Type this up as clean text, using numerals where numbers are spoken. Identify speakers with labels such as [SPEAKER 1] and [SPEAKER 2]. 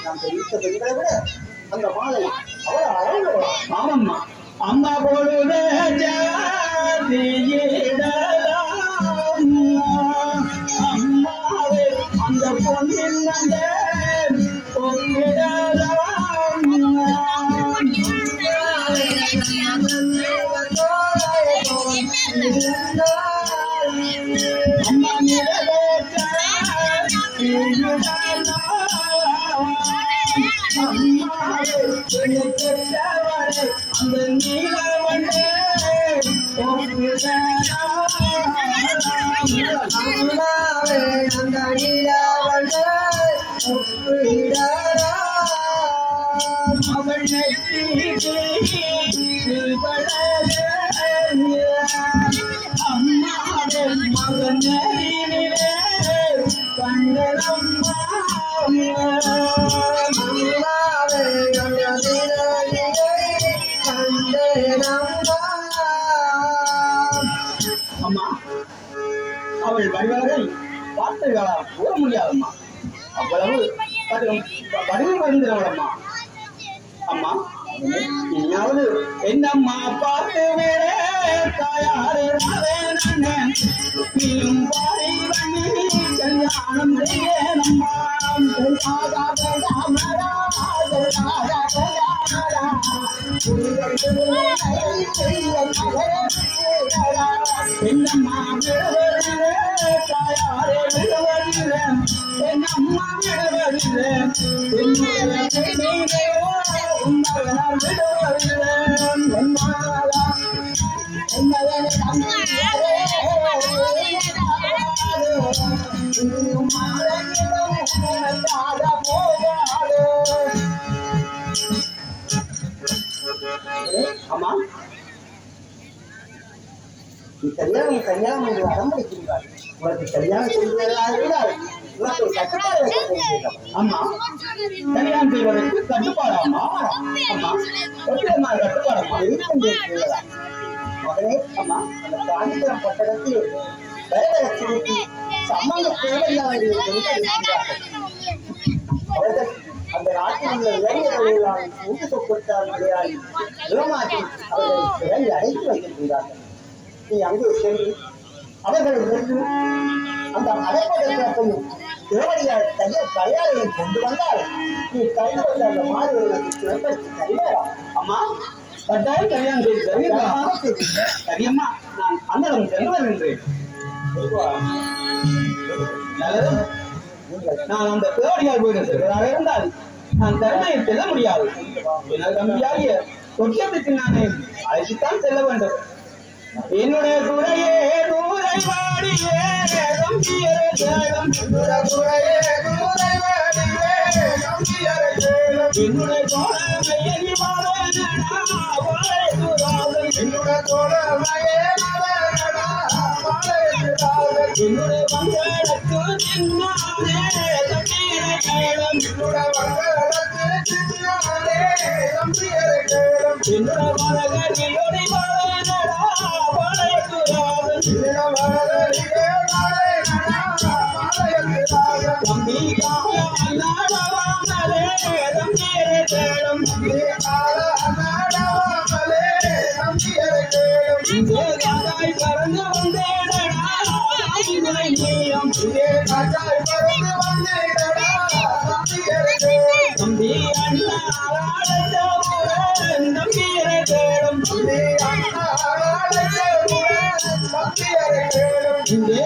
[SPEAKER 1] நாம் தெரிவித்த பெண்களை விட அந்த மாலை அவள் அழகு.
[SPEAKER 2] ஆமம்மா அம்மா பொழுது அம்மாவே அந்த பொண்ணின் அந்த பொங்கிடலாம் அம்மா நிறைவேற்ற அந்த நீலவண்டே
[SPEAKER 1] அந்த நீலவண்டே
[SPEAKER 2] அவள் அம்மாவே மகன் கண்டனம்மா அம்மா அவள் வடிவழகை வார்த்தைகளால் கூற முடியாதம்மா. அவ்வளவு வடிவம் வருகிறவளம்மா. அம்மா இனியாவது என்னம்மா பார்த்து வேற தாயாரே நீயும் பாரி வண்ணி கல்யாணம் செய்யணம்மா. என்னம்மா விடுவதில்லை தாயாரே விடுவதில்லை என்னம்மா விடுவதில்லை அம்மா
[SPEAKER 1] கல்யாணம் கல்யாணம் என்று அடம்பிடிக்கின்றார். உனக்கு கல்யாணம் செய்வதாக
[SPEAKER 2] அம்மா கல்யாணம் செய்வதற்கு கட்டுப்பாடாமா? அம்மா கட்டுப்பாடமா
[SPEAKER 1] மகனே, அம்மா அந்த காஞ்சிபுரம் பட்டணத்தில் வரதட்சணைக்கு சம்மந்த தேவையில்லாத அவர்கள் அந்த நாட்டில் உள்ள இளைஞர்களெல்லாம் உண்டு சொப்பட்டால் விளையாடி ஏமாற்றி அவர்களை சிறையில் அடைத்து வைத்திருக்கிறார்கள். நீ அங்கே சென்று அவர்களை வென்று அந்த அடைப்பதற்கும் தேவடியார் கையாளையை கொண்டு வந்தால் நீ கைது வந்த அந்த மாணவர்களுக்கு சிறப்பதற்கு கையாளா.
[SPEAKER 2] அம்மா கட்டாயம் கல்யாணம் செய்து சரியம்மா நான் அண்ணன் சென்று வருகின்றேன். நான் அந்த தேவடியார் கோயில் செல்வதாக இருந்தால் நான் தருமையை செல்ல முடியாது. எனது தம்பியாகிய கொச்சத்துக்கு நானே அழைத்துத்தான் செல்ல வேண்டும். என்னுடைய துறையே தூரை வாடியே என்னுடைய என்னுடைய பங்களுக்கு பறந்து தம்பி அண்ணா நம்பியரை தேடும் இங்கே